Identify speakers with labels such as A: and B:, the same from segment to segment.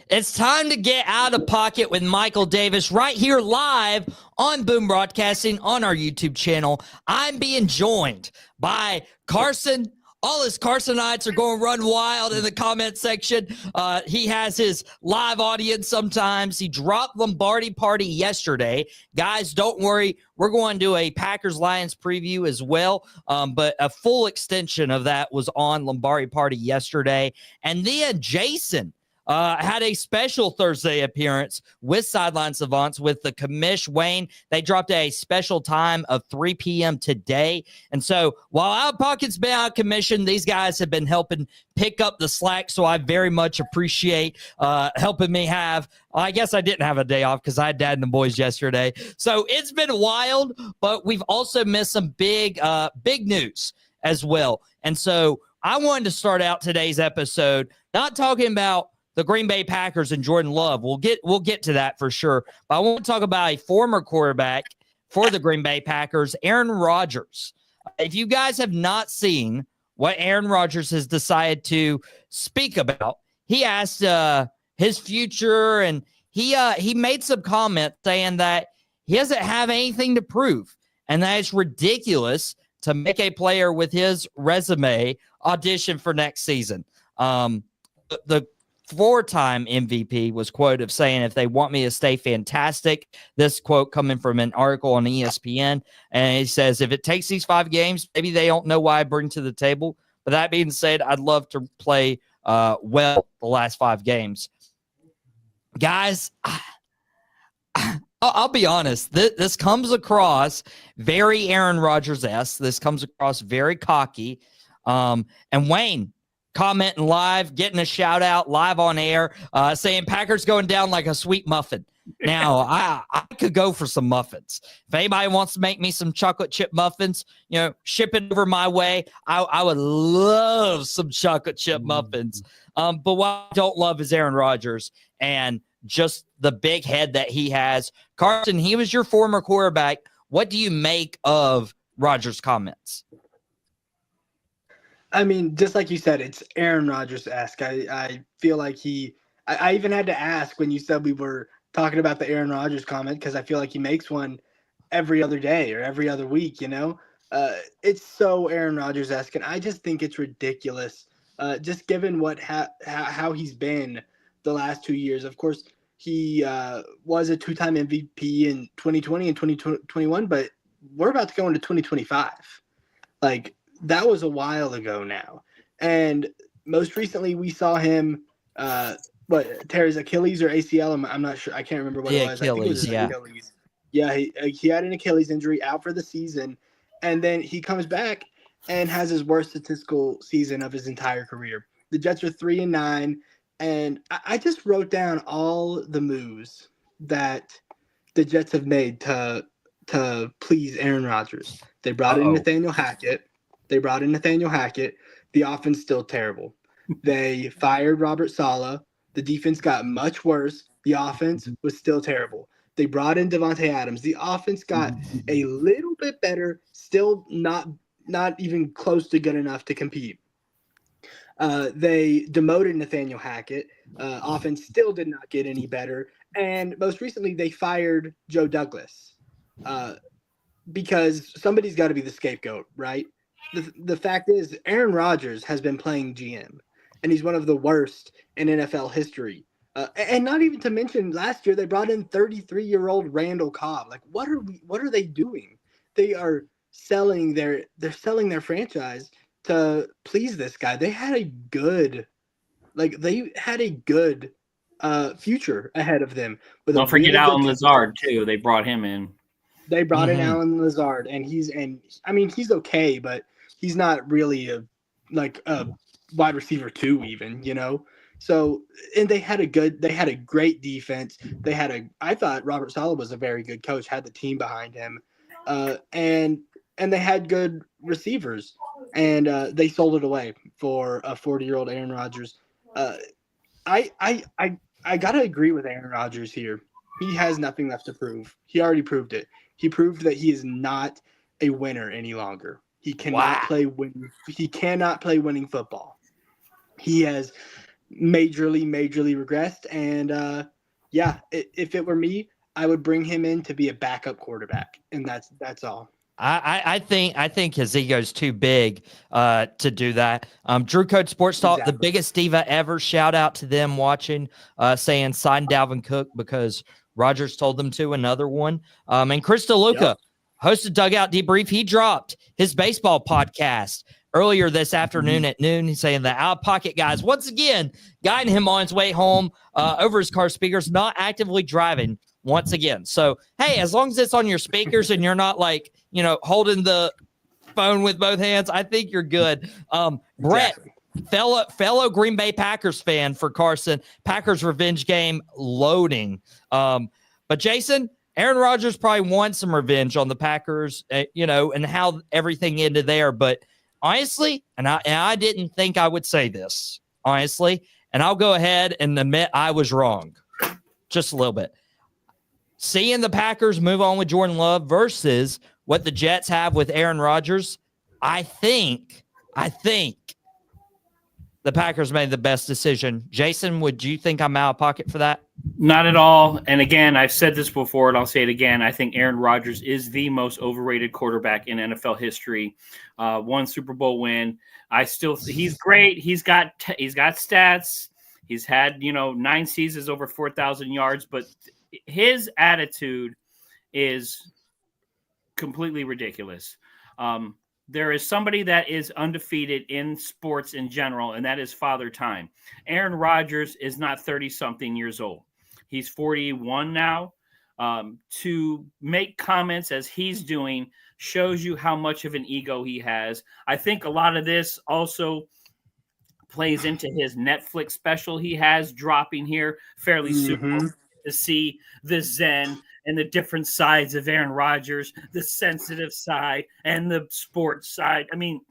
A: It's time to get out of pocket with Michael Davis right here live on Boom Broadcasting on our YouTube channel. I'm being joined by Carsen. All his Carsenites are going to run wild in the comment section. He has his live audience sometimes. He dropped Lombardi Party yesterday. Guys, don't worry. We're going to do a Packers-Lions preview as well, but a full extension of that was on Lombardi Party yesterday. And then Jason had a special Thursday appearance with Sideline Savants with the commish Wayne. They dropped a special time of 3 p.m. today. And so while Out of Pocket's been out of commission, these guys have been helping pick up the slack. So I very much appreciate helping me have, I guess I didn't have a day off because I had Dad and the boys yesterday. So it's been wild, but we've also missed some big news as well. And so I wanted to start out today's episode not talking about the Green Bay Packers and Jordan Love. We'll get to that for sure. But I want to talk about a former quarterback for the Green Bay Packers, Aaron Rodgers. If you guys have not seen what Aaron Rodgers has decided to speak about, he asked his future, and he made some comment saying that he doesn't have anything to prove, and that it's ridiculous to make a player with his resume audition for next season. The four-time MVP was quoted saying, if they want me to stay fantastic, this quote coming from an article on ESPN, and he says, if it takes these 5 games, maybe they don't know what I bring to the table. But that being said, I'd love to play well the last 5 games. Guys, I'll be honest. This comes across very Aaron Rodgers-esque. This comes across very cocky. And Wayne, commenting live, getting a shout out live on air, saying Packers going down like a sweet muffin. Now, I could go for some muffins. If anybody wants to make me some chocolate chip muffins, ship it over my way. I would love some chocolate chip muffins. But what I don't love is Aaron Rodgers and just the big head that he has. Carsen, he was your former quarterback. What do you make of Rodgers' comments?
B: I mean, just like you said, it's Aaron Rodgers-esque. I feel like I even had to ask when you said we were talking about the Aaron Rodgers comment, because I feel like he makes one every other day or every other week, It's so Aaron Rodgers-esque, and I just think it's ridiculous, just given how he's been the last 2 years. Of course, he was a 2-time MVP in 2020 and 2021, but we're about to go into 2025. Like, that was a while ago now. And most recently we saw him, tear his Achilles or ACL. I'm not sure. I can't remember what it was.
A: Achilles,
B: I think it was Achilles. Yeah, he had an Achilles injury, out for the season. And then he comes back and has his worst statistical season of his entire career. The Jets are 3-9. And I just wrote down all the moves that the Jets have made to please Aaron Rodgers. They brought in Nathaniel Hackett. The offense still terrible. They fired Robert Saleh. The defense got much worse. The offense was still terrible. They brought in Devontae Adams. The offense got a little bit better, still not even close to good enough to compete. They demoted Nathaniel Hackett. Offense still did not get any better. And most recently, they fired Joe Douglas because somebody's got to be the scapegoat, right? The fact is, Aaron Rodgers has been playing GM, and he's one of the worst in NFL history. And not even to mention, last year they brought in 33-year-old Randall Cobb. Like, what are they doing? They are selling their franchise to please this guy. They had a good future ahead of them.
C: Don't forget Allen Lazard too. They brought him in.
B: They brought in Allen Lazard, and he's okay, but he's not really a wide receiver 2 even, So, and they had a great defense. I thought Robert Saleh was a very good coach, had the team behind him. And they had good receivers, and they sold it away for a 40-year-old Aaron Rodgers. I got to agree with Aaron Rodgers here. He has nothing left to prove. He already proved it. He proved that he is not a winner any longer. He cannot play winning football. He has majorly regressed. And if it were me, I would bring him in to be a backup quarterback, and that's all.
A: I think his ego's too big to do that. Drew Code Sports Talk, the biggest diva ever. Shout out to them watching, saying sign Dalvin Cook because Rodgers told them to. Another one. And Chris DeLuca hosted Dugout Debrief. He dropped his baseball podcast earlier this afternoon at noon. He's saying the Out Pocket guys once again guiding him on his way home over his car speakers, not actively driving once again. So hey, as long as it's on your speakers and you're not like, holding the phone with both hands, I think you're good. Brett, fellow Green Bay Packers fan for Carsen, Packers revenge game loading. But Jason, Aaron Rodgers probably wants some revenge on the Packers, and how everything ended there. But honestly, and I didn't think I would say this, honestly, and I'll go ahead and admit I was wrong just a little bit. Seeing the Packers move on with Jordan Love versus what the Jets have with Aaron Rodgers, I think the Packers made the best decision. Jason, would you think I'm out of pocket for that?
C: Not at all. And again, I've said this before, and I'll say it again. I think Aaron Rodgers is the most overrated quarterback in NFL history. One Super Bowl win. He's great. He's got stats. He's had 9 seasons over 4,000 yards, but his attitude is completely ridiculous. There is somebody that is undefeated in sports in general, and that is Father Time. Aaron Rodgers is not 30-something years old. He's 41 now. To make comments as he's doing shows you how much of an ego he has. I think a lot of this also plays into his Netflix special he has dropping here fairly soon, to see the Zen and the different sides of Aaron Rodgers, the sensitive side and the sports side. I mean,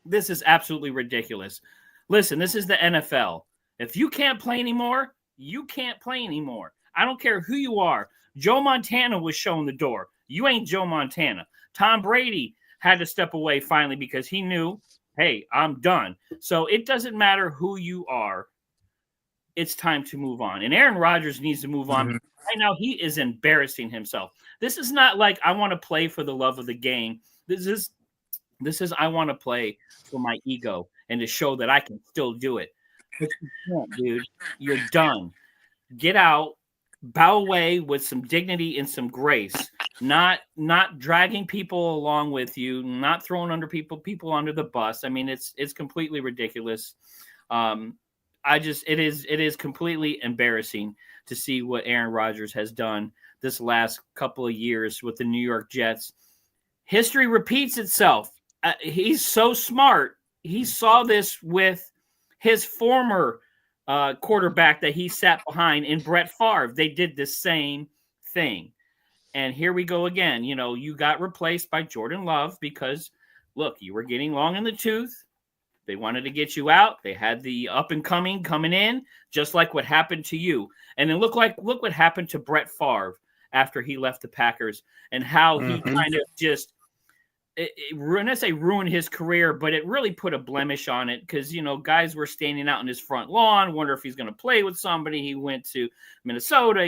C: this is absolutely ridiculous. Listen, this is the NFL. If you can't play anymore, you can't play anymore. I don't care who you are. Joe Montana was shown the door. You ain't Joe Montana. Tom Brady had to step away finally because he knew, hey, I'm done. So it doesn't matter who you are. It's time to move on. And Aaron Rodgers needs to move on. Right now, he is embarrassing himself. This is not like I want to play for the love of the game. This is I want to play for my ego and to show that I can still do it. But you can't, dude. You're done. Get out, bow away with some dignity and some grace. Not dragging people along with you, not throwing people under the bus. I mean, it's completely ridiculous. It is completely embarrassing to see what Aaron Rodgers has done this last couple of years with the New York Jets. History repeats itself. He's so smart. He saw this with his former quarterback that he sat behind in Brett Favre. They did the same thing. And here we go again. You got replaced by Jordan Love because, look, you were getting long in the tooth. They wanted to get you out. They had the up and coming in, just like what happened to you. And then look what happened to Brett Favre after he left the Packers and how he kind of just ruined his career, but it really put a blemish on it because, guys were standing out in his front lawn, wonder if he's going to play with somebody. He went to Minnesota.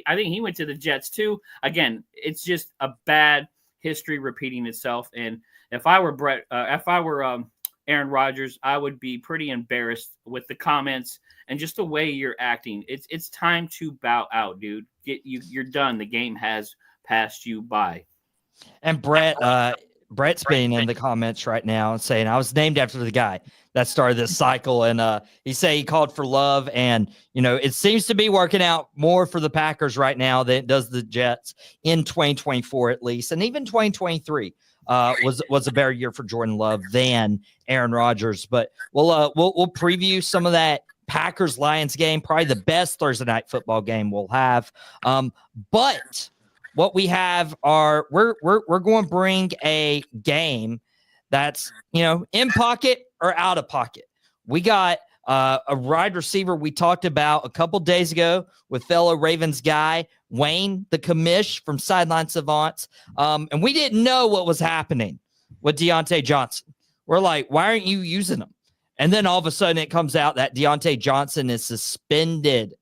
C: I think he went to the Jets too. Again, it's just a bad history repeating itself. And if I were Aaron Rodgers, I would be pretty embarrassed with the comments and just the way you're acting. It's time to bow out, dude. You're done. The game has passed you by.
A: And Brett's been in the comments right now saying I was named after the guy that started this cycle, and he called for love, and it seems to be working out more for the Packers right now than it does the Jets in 2024 at least, and even 2023. Was a better year for Jordan Love than Aaron Rodgers. But we'll preview some of that Packers-Lions game, probably the best Thursday night football game we'll have. But what we have are we're going to bring a game that's in pocket or out of pocket. We got a wide receiver we talked about a couple days ago with fellow Ravens guy Wayne, the commish from Sideline Savants. And we didn't know what was happening with Diontae Johnson. We're like, why aren't you using him? And then all of a sudden it comes out that Diontae Johnson is suspended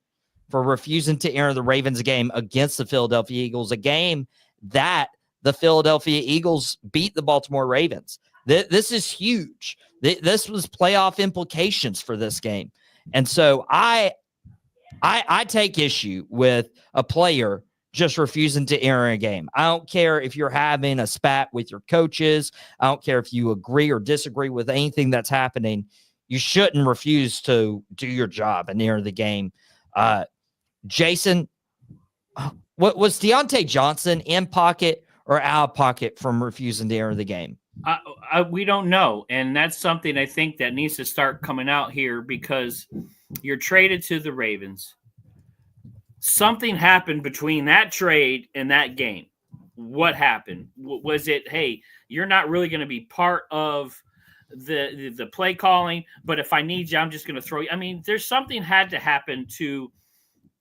A: for refusing to enter the Ravens game against the Philadelphia Eagles, a game that the Philadelphia Eagles beat the Baltimore Ravens. This is huge. This was playoff implications for this game. And so I take issue with a player just refusing to enter a game. I don't care if you're having a spat with your coaches. I don't care if you agree or disagree with anything that's happening. You shouldn't refuse to do your job and enter the game. Jason, what was Diontae Johnson in pocket or out of pocket from refusing to enter the game?
C: We don't know. And that's something I think that needs to start coming out here, because you're traded to the Ravens. Something happened between that trade and that game. What happened? Was it, hey, you're not really going to be part of the play calling, but if I need you, I'm just going to throw you. I mean, there's something had to happen to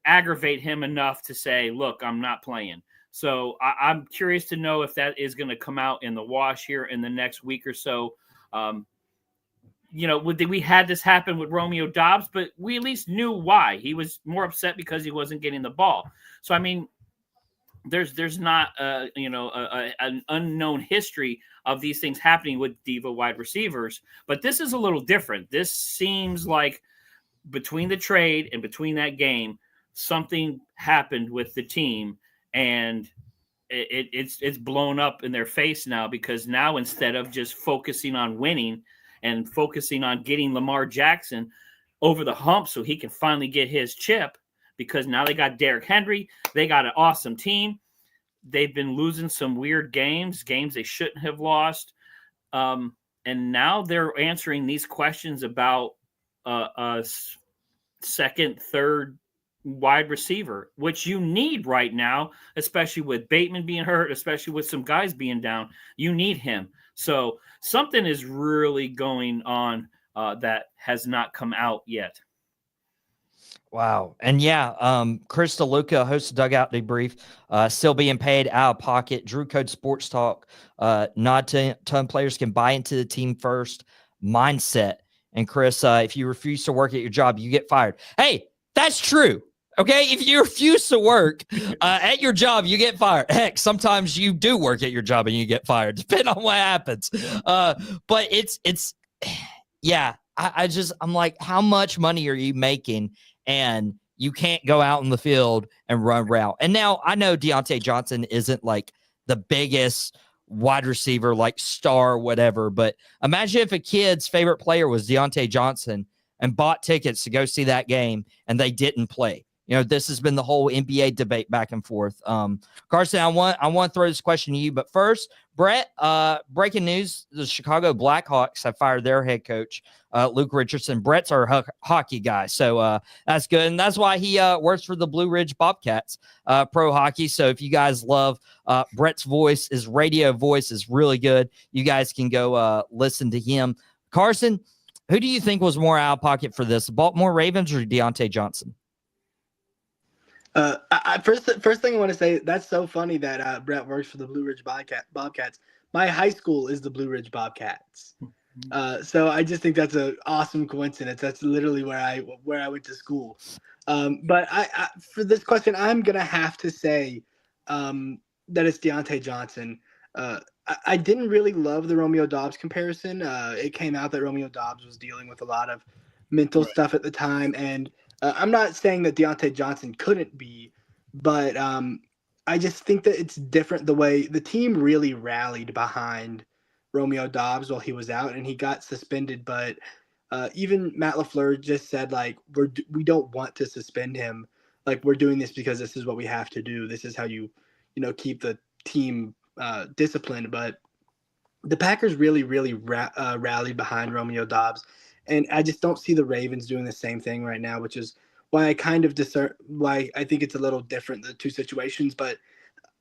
C: aggravate him enough to say, look, I'm not playing. So I'm curious to know if that is going to come out in the wash here in the next week or so. We had this happen with Romeo Doubs, but we at least knew why. He was more upset because he wasn't getting the ball. So, I mean, there's not an unknown history of these things happening with diva wide receivers, but this is a little different. This seems like between the trade and between that game, something happened with the team, and it's blown up in their face now, because now instead of just focusing on winning and focusing on getting Lamar Jackson over the hump so he can finally get his chip, because now they got Derrick Henry, they got an awesome team. They've been losing some weird games they shouldn't have lost. And now they're answering these questions about a second, third wide receiver, which you need right now, especially with Bateman being hurt, especially with some guys being down. You need him. So something is really going on that has not come out yet.
A: Wow. And Chris DeLuca, host of Dugout Debrief, still being paid out of pocket. Drew Code Sports Talk, not a ton of players can buy into the team first mindset. And Chris, if you refuse to work at your job, you get fired. Hey, that's true. Okay, if you refuse to work at your job, you get fired. Heck, sometimes you do work at your job and you get fired, depending on what happens. But I'm like, how much money are you making? And you can't go out in the field and run route. And now I know Diontae Johnson isn't like the biggest wide receiver, like star, whatever. But imagine if a kid's favorite player was Diontae Johnson and bought tickets to go see that game and they didn't play. You know, this has been the whole NBA debate back and forth. Carsen, I want to throw this question to you, but first, Brett, breaking news: the Chicago Blackhawks have fired their head coach, Luke Richardson. Brett's our hockey guy, so that's good, and that's why he works for the Blue Ridge Bobcats pro hockey. So if you guys love Brett's voice, his radio voice is really good. You guys can go listen to him. Carsen, who do you think was more out of pocket for this, Baltimore Ravens or Diontae Johnson?
B: First thing I want to say, that's so funny that Brett works for the Blue Ridge Bobcats. My high school is the Blue Ridge Bobcats. So I just think that's an awesome coincidence. That's literally where I went to school. But I for this question, I'm going to have to say that it's Diontae Johnson. I didn't really love the Romeo Doubs comparison. It came out that Romeo Doubs was dealing with a lot of mental stuff at the time, and I'm not saying that Diontae Johnson couldn't be, but I just think that it's different the way the team really rallied behind Romeo Doubs while he was out, and he got suspended. But even Matt LaFleur just said, like, we don't want to suspend him. Like, we're doing this because this is what we have to do. This is how you keep the team disciplined. But the Packers really rallied behind Romeo Doubs. And I just don't see the Ravens doing the same thing right now, which is why I kind of discern why I think it's a little different, the two situations. But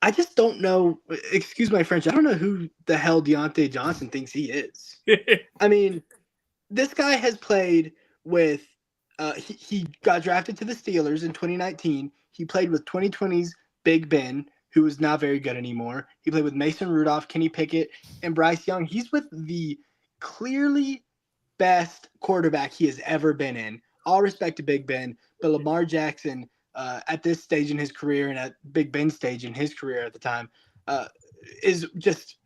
B: I just don't know. Excuse my French. I don't know who the hell Diontae Johnson thinks he is. I mean, this guy has played with he got drafted to the Steelers in 2019. He played with 2020's Big Ben, who is not very good anymore. He played with Mason Rudolph, Kenny Pickett, and Bryce Young. He's with the clearly best quarterback he has ever been in. All respect to Big Ben, but Lamar Jackson at this stage in his career and at Big Ben's stage in his career at the time is just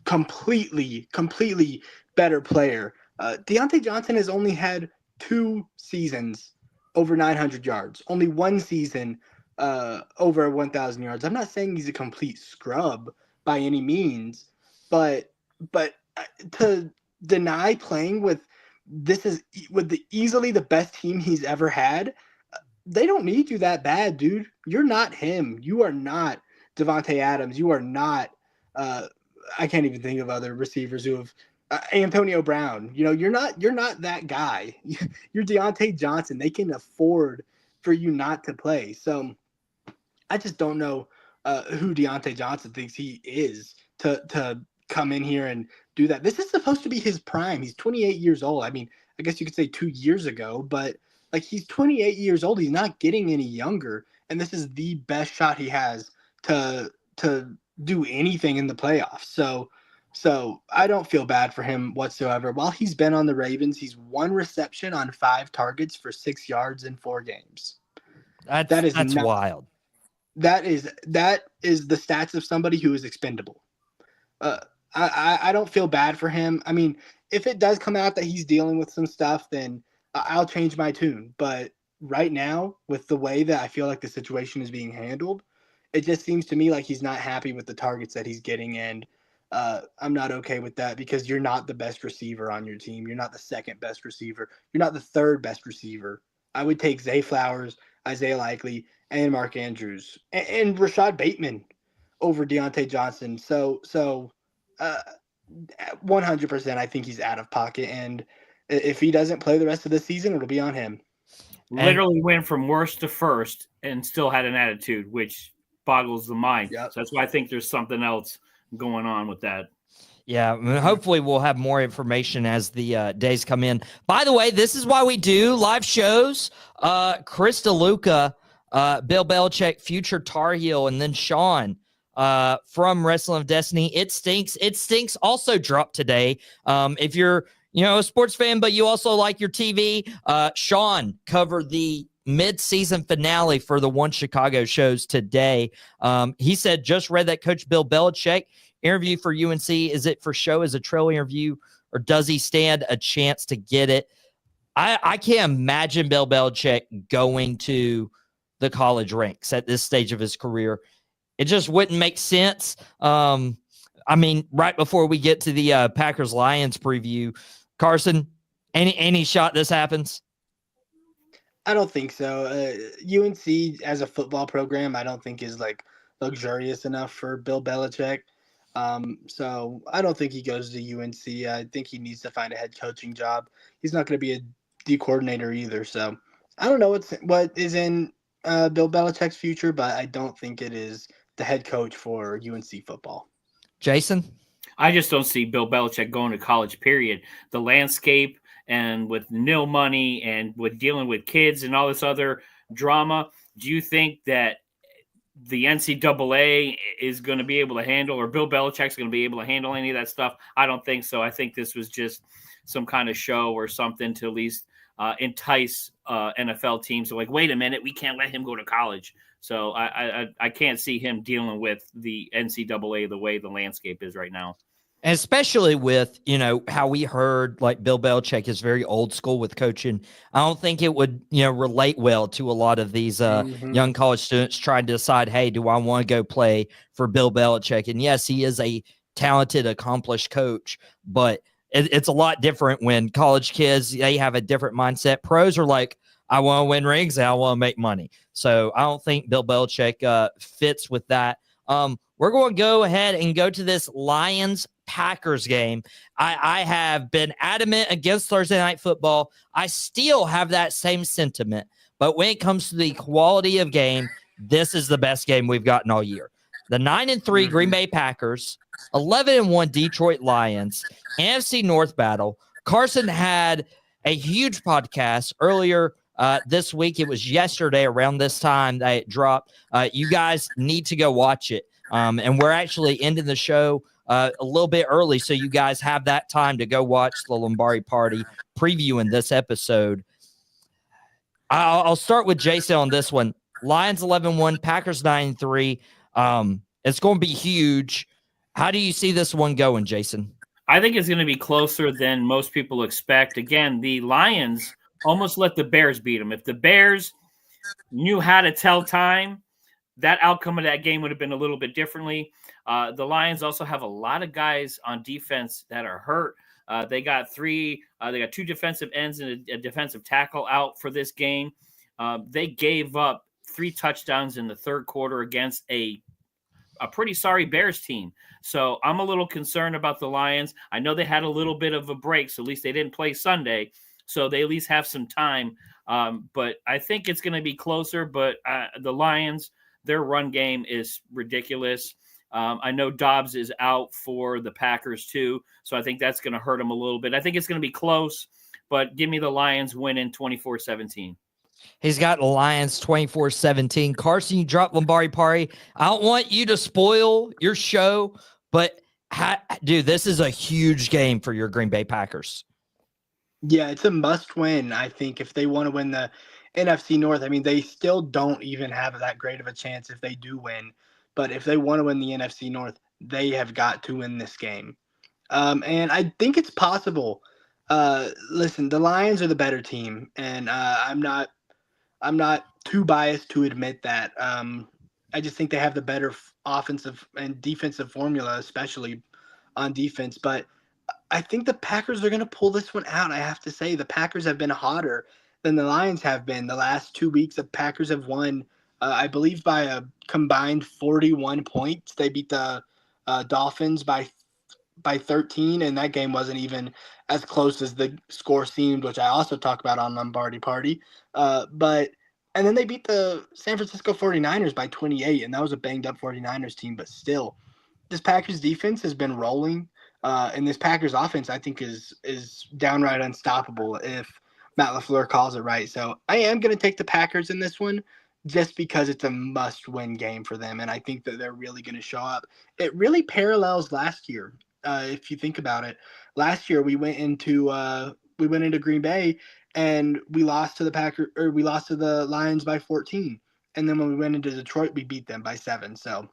B: completely better player. Diontae Johnson has only had 2 seasons over 900 yards, only 1 season over 1,000 yards. I'm not saying he's a complete scrub by any means, but to deny playing with easily the best team he's ever had, they don't need you that bad, dude. You're not him. You are not Devontae Adams. You are not. I can't even think of other receivers who have Antonio Brown. You're not that guy. You're Diontae Johnson. They can afford for you not to play. So I just don't know who Diontae Johnson thinks he is to come in here and do that. This is supposed to be his prime. He's 28 years old. I mean, I guess you could say 2 years ago, but like he's 28 years old. He's not getting any younger, and this is the best shot he has to do anything in the playoffs. So I don't feel bad for him whatsoever. While he's been on the Ravens, he's 1 reception on 5 targets for 6 yards in 4 games. That's
A: wild.
B: That is the stats of somebody who is expendable. I don't feel bad for him. I mean, if it does come out that he's dealing with some stuff, then I'll change my tune. But right now, with the way that I feel like the situation is being handled, it just seems to me like he's not happy with the targets that he's getting. And I'm not okay with that because you're not the best receiver on your team. You're not the 2nd best receiver. You're not the 3rd best receiver. I would take Zay Flowers, Isaiah Likely, and Mark Andrews and Rashad Bateman over Diontae Johnson. So 100%, I think he's out of pocket. And if he doesn't play the rest of the season, it'll be on him.
C: Literally went from worst to first and still had an attitude, which boggles the mind.
B: Yep.
C: So that's why I think there's something else going on with that.
A: Yeah, hopefully we'll have more information as the days come in. By the way, this is why we do live shows. Chris DeLuca, Bill Belichick, future Tar Heel, and then Sean from Wrestling of Destiny. It Stinks. It Stinks also dropped today. If you're a sports fan, but you also like your TV, Sean covered the mid-season finale for the One Chicago shows today. He said, just read that Coach Bill Belichick interview for UNC. Is it for show as a trail interview, or does he stand a chance to get it? I can't imagine Bill Belichick going to the college ranks at this stage of his career. It just wouldn't make sense. I mean, right before we get to the Packers-Lions preview, Carsen, any shot this happens?
B: I don't think so. UNC as a football program, I don't think is like luxurious enough for Bill Belichick. So I don't think he goes to UNC. I think he needs to find a head coaching job. He's not going to be a D coordinator either. So I don't know what is in Bill Belichick's future, but I don't think it is the head coach for UNC football.
A: Jason?
C: I just don't see Bill Belichick going to college, period. The landscape and with nil money and with dealing with kids and all this other drama, do you think that the NCAA is going to be able to handle, or Bill Belichick's going to be able to handle any of that stuff? I don't think so. I think this was just some kind of show or something to at least entice NFL teams. So like, wait a minute, we can't let him go to college. So I can't see him dealing with the NCAA the way the landscape is right now.
A: And especially with, how we heard like Bill Belichick is very old school with coaching. I don't think it would, relate well to a lot of these young college students trying to decide, hey, do I want to go play for Bill Belichick? And yes, he is a talented, accomplished coach, but it's a lot different when college kids, they have a different mindset. Pros are like, I want to win rings and I want to make money. So I don't think Bill Belichick fits with that. We're going to go ahead and go to this Lions-Packers game. I have been adamant against Thursday Night Football. I still have that same sentiment. But when it comes to the quality of game, this is the best game we've gotten all year. The 9-3 Green Bay Packers, 11-1 Detroit Lions, NFC North battle. Carsen had a huge podcast earlier this week. It was yesterday around this time that it dropped. You guys need to go watch it. And we're actually ending the show a little bit early so you guys have that time to go watch the Lombardi Party previewing this episode. I'll start with Jason on this one. Lions 11-1, Packers 9-3. It's going to be huge. How do you see this one going, Jason?
C: I think it's going to be closer than most people expect. Again, the Lions almost let the Bears beat them. If the Bears knew how to tell time, that outcome of that game would have been a little bit differently. The Lions also have a lot of guys on defense that are hurt. They got two defensive ends and a defensive tackle out for this game. They gave up 3 touchdowns in the third quarter against a pretty sorry Bears team. So I'm a little concerned about the Lions. I know they had a little bit of a break, so at least they didn't play Sunday. So they at least have some time. But I think it's going to be closer. But the Lions, their run game is ridiculous. I know Dobbs is out for the Packers too. So I think that's going to hurt them a little bit. I think it's going to be close, but give me the Lions winning 24-17.
A: He's got the Lions 24-17. Carsen, you dropped Lombardi Party. I don't want you to spoil your show, but dude, this is a huge game for your Green Bay Packers.
B: Yeah, it's a must win, I think, if they want to win the NFC North. I mean, they still don't even have that great of a chance if they do win. But if they want to win the NFC North, they have got to win this game. And I think it's possible. Listen, the Lions are the better team, and I'm not too biased to admit that. I just think they have the better offensive and defensive formula, especially on defense. But I think the Packers are going to pull this one out. I have to say, the Packers have been hotter than the Lions have been. The last 2 weeks, the Packers have won, I believe, by a combined 41 points. They beat the Dolphins by 13, and that game wasn't even as close as the score seemed, which I also talk about on Lombardi Party. And then they beat the San Francisco 49ers by 28, and that was a banged-up 49ers team. But still, this Packers defense has been rolling, and this Packers offense, I think, is downright unstoppable if Matt LaFleur calls it right. So I am going to take the Packers in this one just because it's a must-win game for them, and I think that they're really going to show up. It really parallels last year, if you think about it. Last year, we went into Green Bay, and we lost to the Lions by 14. And then when we went into Detroit, we beat them by 7. So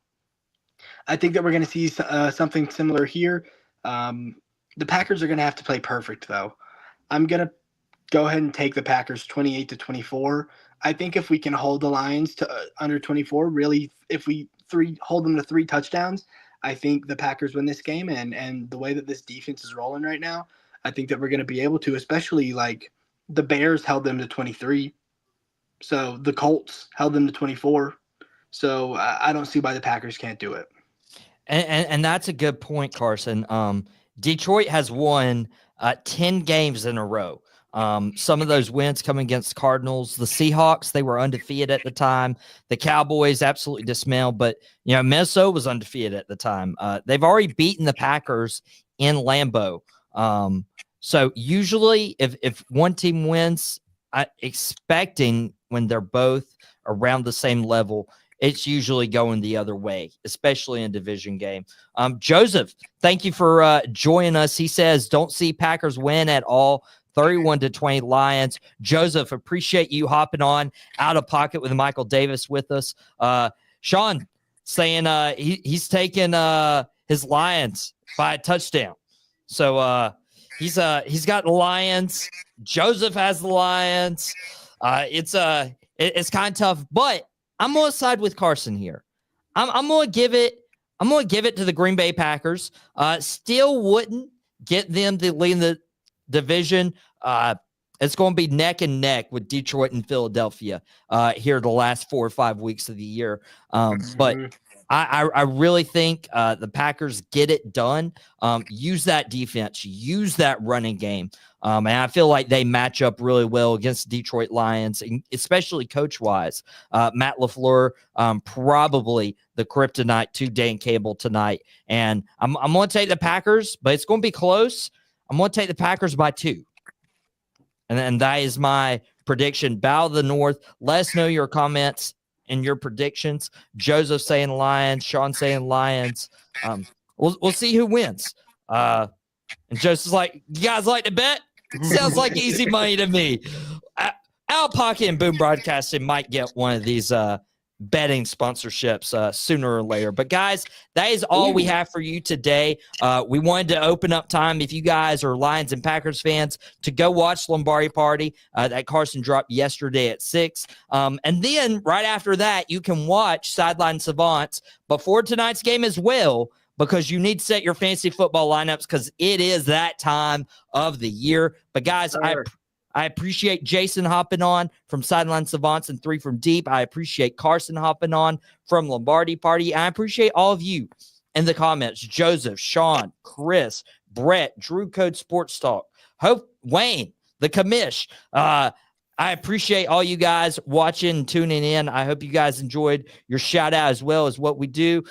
B: I think that we're going to see something similar here. The Packers are going to have to play perfect, though. I'm going to go ahead and take the Packers 28-24. I think if we can hold the Lions to under 24, really, if we hold them to 3 touchdowns, I think the Packers win this game. And the way that this defense is rolling right now, I think that we're going to be able to, especially like the Bears held them to 23. So the Colts held them to 24. So I don't see why the Packers can't do it.
A: And that's a good point, Carsen. Detroit has won 10 games in a row. Some of those wins come against Cardinals. The Seahawks, they were undefeated at the time. The Cowboys absolutely dismantled, but Minnesota was undefeated at the time. They've already beaten the Packers in Lambeau. So usually if one team wins, expecting when they're both around the same level, it's usually going the other way, especially in a division game. Joseph, thank you for joining us. He says, don't see Packers win at all. 31-20 Lions. Joseph, appreciate you hopping on Out of Pocket with Michael Davis with us. Sean saying he's taking his Lions by a touchdown. So he's got the Lions. Joseph has the Lions. It's kind of tough, but I'm gonna side with Carsen here. I'm gonna give it to the Green Bay Packers. Still wouldn't get them to lead the division. It's going to be neck and neck with Detroit and Philadelphia here the last 4 or 5 weeks of the year. But I really think the Packers get it done. Use that defense, use that running game. And I feel like they match up really well against Detroit Lions, especially coach-wise. Matt LaFleur, probably the kryptonite to Dan Campbell tonight. And I'm going to take the Packers, but it's going to be close. I'm going to take the Packers by 2. And that is my prediction. Bow of the North. Let us know your comments and your predictions. Joseph saying Lions. Sean saying Lions. We'll see who wins. And Joseph's like, you guys like to bet? Sounds like easy money to me. Out of Pocket and Boom Broadcasting might get one of these betting sponsorships sooner or later. But guys, that is all we have for you today. We wanted to open up time, if you guys are Lions and Packers fans, to go watch Lombardi Party that Carsen dropped yesterday at 6. And then right after that, you can watch Sideline Savants before tonight's game as well, because you need to set your fantasy football lineups because it is that time of the year. But guys, I appreciate Jason hopping on from Sideline Savants and 3 from Deep. I appreciate Carsen hopping on from Lombardi Party. I appreciate all of you in the comments. Joseph, Sean, Chris, Brett, Drew Code Sports Talk, Hope, Wayne, the commish. I appreciate all you guys watching and tuning in. I hope you guys enjoyed your shout out as well as what we do.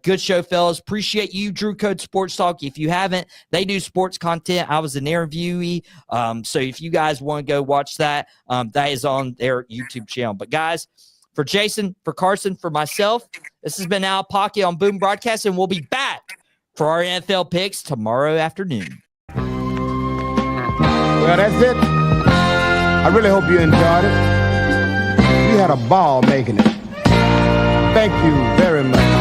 A: Good show, fellas. Appreciate you, Drew Code Sports Talk. If you haven't, they do sports content. I was an interviewee. So if you guys want to go watch that, that is on their YouTube channel. But guys, for Jason, for Carsen, for myself, this has been Out of Pocket on Boom Broadcast, and we'll be back for our NFL picks tomorrow afternoon.
D: Well, that's it. I really hope you enjoyed it. We had a ball making it. Thank you very much.